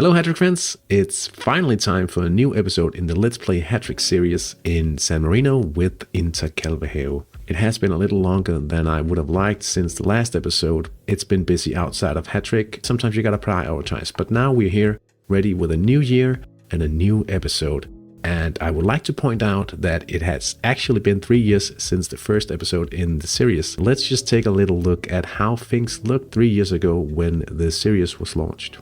Hello Hattrick fans, it's finally time for a new episode in the Let's Play Hattrick series in San Marino with Untitled. It has been a little longer than I would have liked since the last episode. It's been busy outside of Hattrick, sometimes you gotta prioritize, but now we're here, ready with a new year and a new episode. And I would like to point out that it has actually been 3 years since the first episode in the series. Let's just take a little look at how things looked 3 years ago when the series was launched.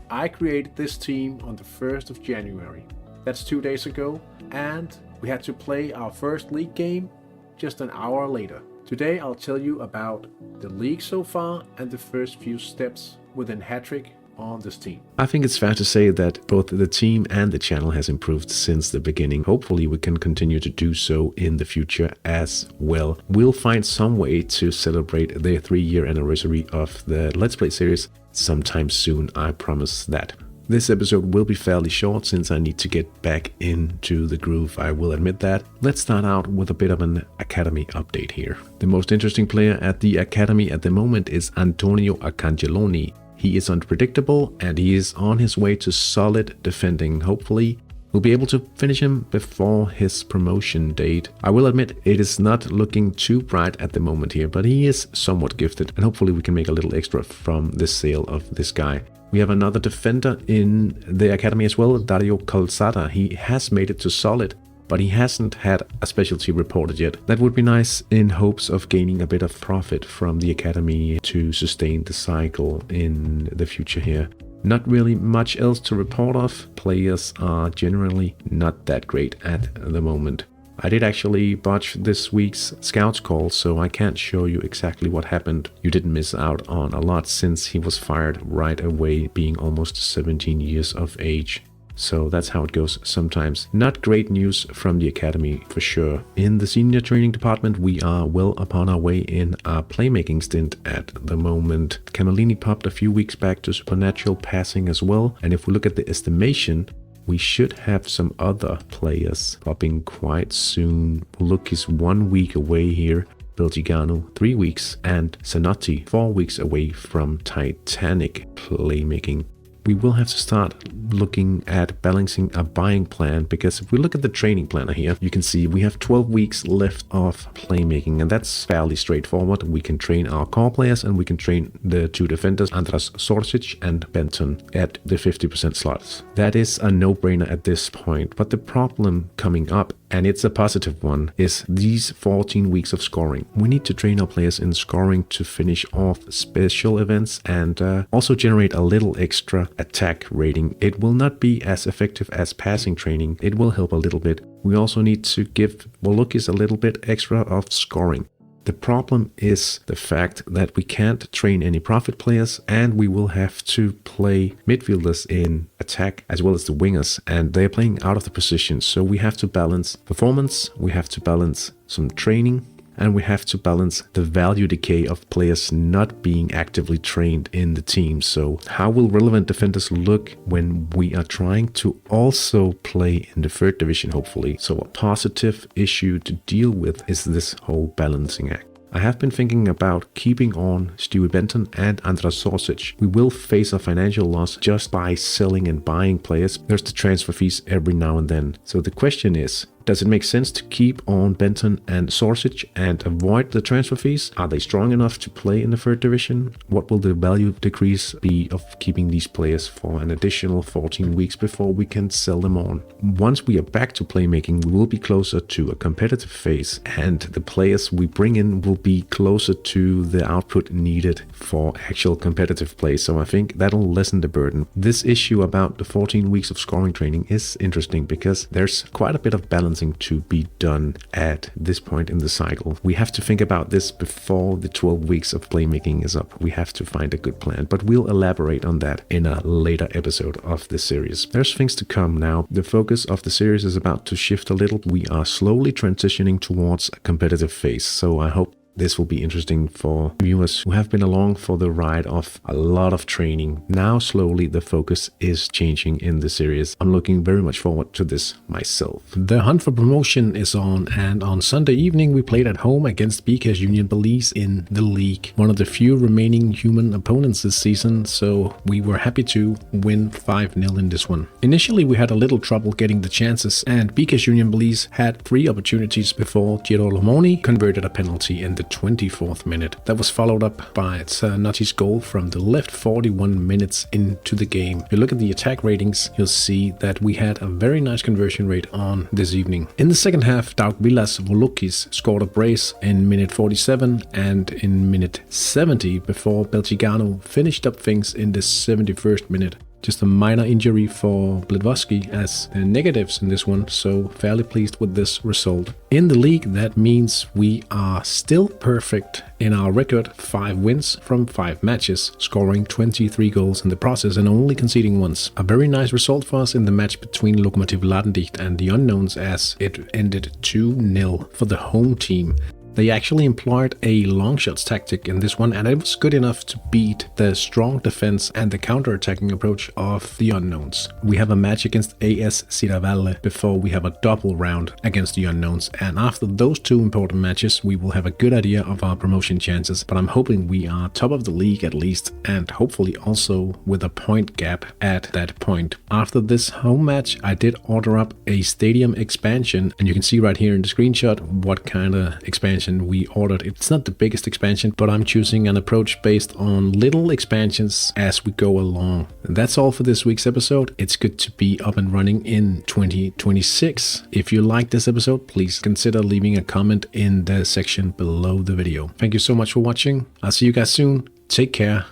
I created this team on the 1st of January. That's 2 days ago, and we had to play our first league game just an hour later. Today I'll tell you about the league so far and the first few steps within Hattrick on this team. I think it's fair to say that both the team and the channel has improved since the beginning. Hopefully we can continue to do so in the future as well. We'll find some way to celebrate the 3-year anniversary of the Let's Play series sometime soon, I promise that. This episode will be fairly short since I need to get back into the groove, I will admit that. Let's start out with a bit of an academy update here. The most interesting player at the academy at the moment is Antonio Acangeloni. He is unpredictable and he is on his way to solid defending. Hopefully we'll be able to finish him before his promotion date. I will admit it is not looking too bright at the moment here, but he is somewhat gifted and hopefully we can make a little extra from the sale of this guy. We have another defender in the academy as well, Dario Calzada. He has made it to solid, but he hasn't had a specialty reported yet. That would be nice in hopes of gaining a bit of profit from the academy to sustain the cycle in the future here. Not really much else to report of. Players are generally not that great at the moment. I did actually botch this week's scouts call, so I can't show you exactly what happened. You didn't miss out on a lot since he was fired right away, being almost 17 years of age. So that's how it goes sometimes. Not great news from the academy for sure. In the senior training department, we are well upon our way in our playmaking stint at the moment. Camellini popped a few weeks back to supernatural passing as well. And if we look at the estimation, we should have some other players popping quite soon. Look is 1 week away here. Belgigano 3 weeks and Zanotti 4 weeks away from Titanic playmaking. We will have to start looking at balancing a buying plan, because if we look at the training planner here, you can see we have 12 weeks left of playmaking, and that's fairly straightforward. We can train our core players and we can train the 2 defenders, Andras Sorcic and Benton, at the 50% slots. That is a no-brainer at this point, but the problem coming up, and it's a positive one, is these 14 weeks of scoring. We need to train our players in scoring to finish off special events and also generate a little extra attack rating. It will not be as effective as passing training. It will help a little bit. We also need to give Volukis a little bit extra of scoring. The problem is the fact that we can't train any profit players, and we will have to play midfielders in attack as well as the wingers, and they're playing out of the position. So we have to balance performance, we have to balance some training, and we have to balance the value decay of players not being actively trained in the team. So how will relevant defenders look when we are trying to also play in the 3rd division, hopefully? So a positive issue to deal with is this whole balancing act. I have been thinking about keeping on Stewie Benton and Andras Sorcic. We will face a financial loss just by selling and buying players. There's the transfer fees every now and then. So the question is, does it make sense to keep on Benton and Sorcic and avoid the transfer fees? Are they strong enough to play in the 3rd division? What will the value decrease be of keeping these players for an additional 14 weeks before we can sell them on? Once we are back to playmaking, we will be closer to a competitive phase, and the players we bring in will be closer to the output needed for actual competitive play. So I think that'll lessen the burden. This issue about the 14 weeks of scoring training is interesting because there's quite a bit of balance to be done at this point in the cycle. We have to think about this before the 12 weeks of playmaking is up. We have to find a good plan, but we'll elaborate on that in a later episode of the series. There's things to come now. The focus of the series is about to shift a little. We are slowly transitioning towards a competitive phase, so I hope This will be interesting for viewers who have been along for the ride of a lot of training. Now slowly the focus is changing in the series. I'm looking very much forward to this myself. The hunt for promotion is on, and on Sunday evening we played at home against BK's Union Belize in the league. One of the few remaining human opponents this season, so we were happy to win 5-0 in this one. Initially we had a little trouble getting the chances, and BK's Union Belize had 3 opportunities before Girolamo converted a penalty in the 24th minute. That was followed up by Notti's goal from the left 41 minutes into the game. If you look at the attack ratings, you'll see that we had a very nice conversion rate on this evening. In the second half, Daugvilas Volukis scored a brace in minute 47 and in minute 70 before Belgigano finished up things in the 71st minute. Just a minor injury for Bledvoski as negatives in this one, so fairly pleased with this result. In the league, that means we are still perfect in our record, 5 wins from 5 matches, scoring 23 goals in the process and only conceding once. A very nice result for us in the match between Lokomotiv Ladendicht and the Unknowns, as it ended 2-0 for the home team. They actually employed a long shots tactic in this one, and it was good enough to beat the strong defense and the counter-attacking approach of the Unknowns. We have a match against AS Siravalle before we have a double round against the Unknowns, and after those 2 important matches we will have a good idea of our promotion chances, but I'm hoping we are top of the league at least, and hopefully also with a point gap at that point. After this home match I did order up a stadium expansion, and you can see right here in the screenshot what kind of expansion we ordered. It's not the biggest expansion, but I'm choosing an approach based on little expansions as we go along. And that's all for this week's episode. It's good to be up and running in 2026. If you like this episode, please consider leaving a comment in the section below the video. Thank you so much for watching. I'll see you guys soon. Take care.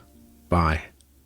Bye.